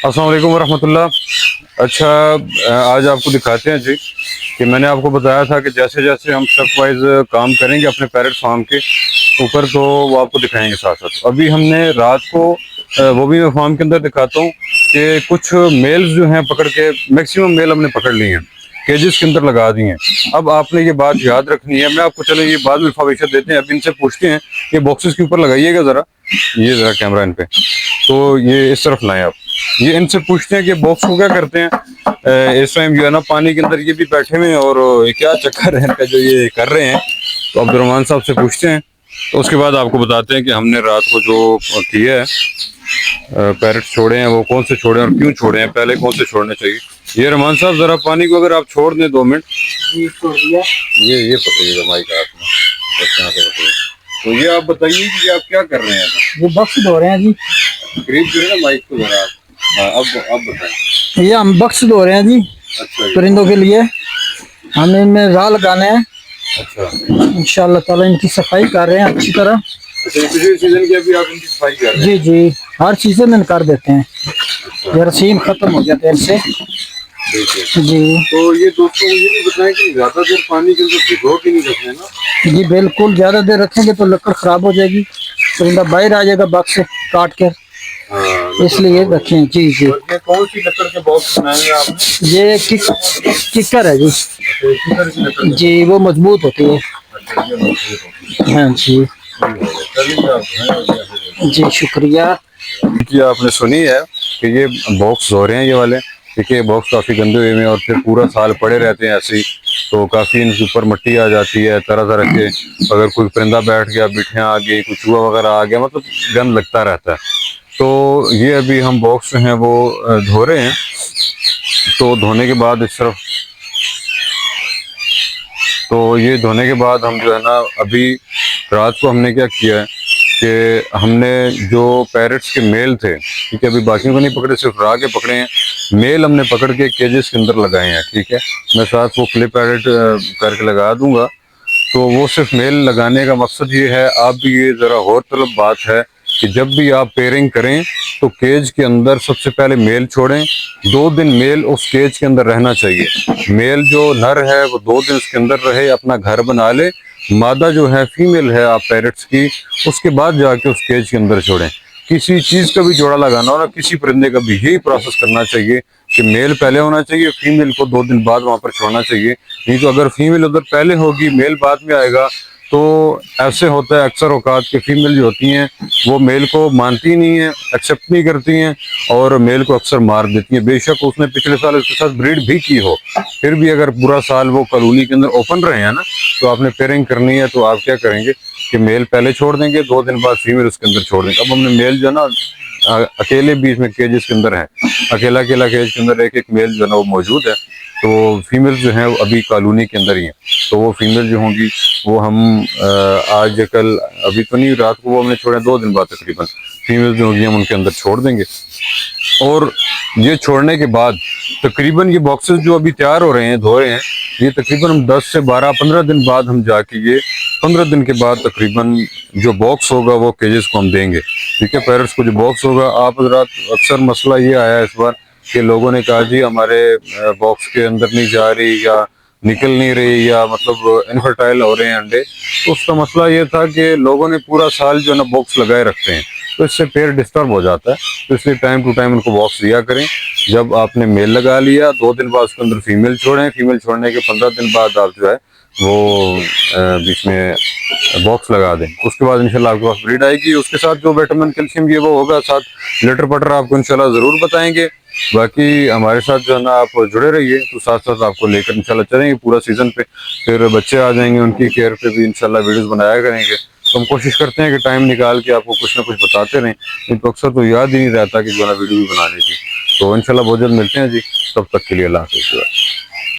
अस्सलाम वालेकुम वरहमतुल्लाह। अच्छा, आज आपको दिखाते हैं जी कि मैंने आपको बताया था कि जैसे जैसे हम स्टेप वाइज काम करेंगे अपने पैरेट फार्म के ऊपर, तो वो आपको दिखाएंगे साथ साथ। अभी हमने रात को वो भी मैं फार्म के अंदर दिखाता हूँ कि कुछ मेल्स जो हैं पकड़ के, मैक्सिमम मेल हमने पकड़ लिए हैं, केजेस के अंदर लगा दिए हैं। अब आपने ये बात याद रखनी है। मैं आपको चलो ये बाद में इन्फॉर्मेशन देते हैं। अब इनसे पूछते हैं, ये बॉक्सेस के ऊपर लगाइएगा ज़रा, ये ज़रा कैमरा इन पे, तो ये इस तरफ लाएं आप। ये इनसे पूछते हैं कि बॉक्स को क्या करते हैं। इस टाइम जो है ना पानी के अंदर ये भी बैठे हुए हैं और ये क्या चक्कर है इनका जो ये कर रहे हैं। तो अब्दुर्रहमान साहब से पूछते हैं, तो उसके बाद आपको बताते हैं कि हमने रात को जो किया है, पैरेट छोड़े हैं, वो कौन से छोड़े हैं और क्यों छोड़े हैं, पहले कौन से छोड़ने चाहिए। ये रहमान साहब जरा पानी को अगर आप छोड़ दें 2 मिनट। जी छोड़ दिया। ये पकड़िएगा माइक हाथ में, बस यहाँ से पकड़िए। तो ये आप बताइए कि आप क्या कर रहे हैं। ये बक्स धो रहे हैं जी। करीब जो है ना माइक को जरा। हाँ, अब बताएं। ये हम बक्स धो रहे हैं जी, अच्छा जी। परिंदों के लिए। हमें इनमें राह लगाने हैं। अच्छा, इंशाल्लाह ताला इनकी सफाई कर रहे हैं अच्छी तरह। अच्छा, पिछले सीजन की अभी आप इनकी सफाई कर रहे हैं। जी जी, हर सीजन में कर देते हैं। ये रसीम खत्म हो जाते हैं इनसे। ठीक है। जी तो ये दोस्तों ये भी बताएं कि ज्यादा देर पानी के अंदर भिगो के नहीं रखना है ना। जी बिल्कुल, ज्यादा देर रखेंगे तो लकड़ खराब हो जाएगी, परिंदा बाहर आ जाएगा बक्स से काट कर, हाँ, इसलिए रखें। जी जी, और ये कौन सी लकड़ के बॉक्स बनाए हैं आपने। ये किकर है जी। अच्छा, इसी तरह की लकड़ के। जी वो मजबूत होती है। अच्छा, ये मजबूत होती हाँ जी, है। चलिए आप हैं। जी शुक्रिया। कि आपने सुनी है कि ये बॉक्स हो रहे हैं ये वाले। देखिए बॉक्स काफ़ी गंदे हुए हैं और फिर पूरा साल पड़े रहते हैं ऐसे ही, तो काफ़ी इनके ऊपर मिट्टी आ जाती है तरह तरह के। अगर कोई परिंदा बैठ गया, बिठियाँ आ गई, कुछ चूहा वगैरह आ गया, मतलब गंद लगता रहता है। तो ये अभी हम बॉक्स हैं वो धो रहे हैं। तो धोने के बाद इस तरफ, तो ये धोने के बाद हम जो है ना अभी रात को हमने क्या किया है कि हमने जो पैरेट्स के मेल थे, ठीक है, अभी बाकियों को नहीं पकड़े, सिर्फ राह के पकड़े हैं। मेल हमने पकड़ के केजेस के अंदर लगाए हैं, ठीक है। मैं साथ वो क्लिप एडिट करके लगा दूंगा। तो वो सिर्फ मेल लगाने का मकसद ये है, आप भी ये ज़रा गौर तलब बात है कि जब भी आप पेयरिंग करें तो केज के अंदर सबसे पहले मेल छोड़ें। 2 दिन मेल उस केज के अंदर रहना चाहिए। मेल जो नर है वो 2 दिन उसके अंदर रहे, अपना घर बना ले। मादा जो है फीमेल है आप पैरेट्स की, उसके बाद जाके उस केज के अंदर छोड़ें। किसी चीज़ का भी जोड़ा लगाना हो ना, किसी परिंदे का भी यही प्रोसेस करना चाहिए कि मेल पहले होना चाहिए, फीमेल को 2 दिन बाद वहाँ पर छोड़ना चाहिए। नहीं तो अगर फीमेल उधर पहले होगी, मेल बाद में आएगा, तो ऐसे होता है अक्सर औकात के फीमेल जो होती हैं वो मेल को मानती नहीं है, एक्सेप्ट नहीं करती हैं और मेल को अक्सर मार देती हैं। बेशक उसने पिछले साल उसके साथ ब्रीड भी की हो, फिर भी अगर पूरा साल वो कॉलोनी के अंदर ओपन रहे हैं ना, तो आपने पेयरिंग करनी है तो आप क्या करेंगे कि मेल पहले छोड़ देंगे, 2 दिन बाद फीमेल उसके अंदर छोड़ देंगे। अब हमने मेल जो है ना अकेले बीच में केजेस के अंदर है, अकेला अकेला केज के अंदर एक एक मेल जो है ना वो मौजूद है। तो फीमेल जो है अभी कॉलोनी के अंदर ही है। तो वो फीमेल जो होंगी वो हम आज कल, अभी तो नहीं, रात को वो हमने छोड़े, 2 दिन बाद तकरीबन फीमेल जो होंगी हम उनके अंदर छोड़ देंगे। और ये छोड़ने के बाद तकरीबन ये बॉक्सेस जो अभी तैयार हो रहे हैं, धो रहे हैं, ये तकरीबन हम 10 से 12-15 दिन बाद हम जाके, ये 15 दिन के बाद तकरीबन जो बॉक्स होगा वो केजेस को हम देंगे, ठीक है। पैरेट्स को जो बॉक्स होगा, आप हजरात अक्सर मसला ये आया है इस बार कि लोगों ने कहा जी हमारे बॉक्स के अंदर नहीं जा रही या निकल नहीं रही या मतलब इनफर्टाइल हो रहे हैं अंडे। तो उसका मसला ये था कि लोगों ने पूरा साल जो है ना बॉक्स लगाए रखते हैं, तो इससे पेड़ डिस्टर्ब हो जाता है। तो इसलिए टाइम टू टाइम उनको बॉक्स दिया करें। जब आपने मेल लगा लिया, 2 दिन बाद उसके अंदर फीमेल छोड़ें, फीमेल छोड़ने के 15 दिन बाद आप जो है वो बीच में बॉक्स लगा दें। उसके बाद इंशाल्लाह आपके पास ब्रीड आएगी। उसके साथ जो विटामिन कैल्शियम ये वो होगा, साथ लेटर पटर आपको इंशाल्लाह ज़रूर बताएंगे। बाकी हमारे साथ जो है ना आप जुड़े रहिए, तो साथ साथ आपको लेकर इंशाल्लाह चलेंगे पूरा सीज़न पे। फिर बच्चे आ जाएंगे, उनकी केयर पे भी इंशाल्लाह वीडियोस बनाया करेंगे। तो हम कोशिश करते हैं कि टाइम निकाल के आपको कुछ ना कुछ बताते रहें, नहीं तो अक्सर तो याद ही नहीं रहता कि जो है ना वीडियो भी बनानी थी। तो इंशाल्लाह बहुत जल्द मिलते हैं जी, तब तक के लिए अल्लाह हाफ़िज़।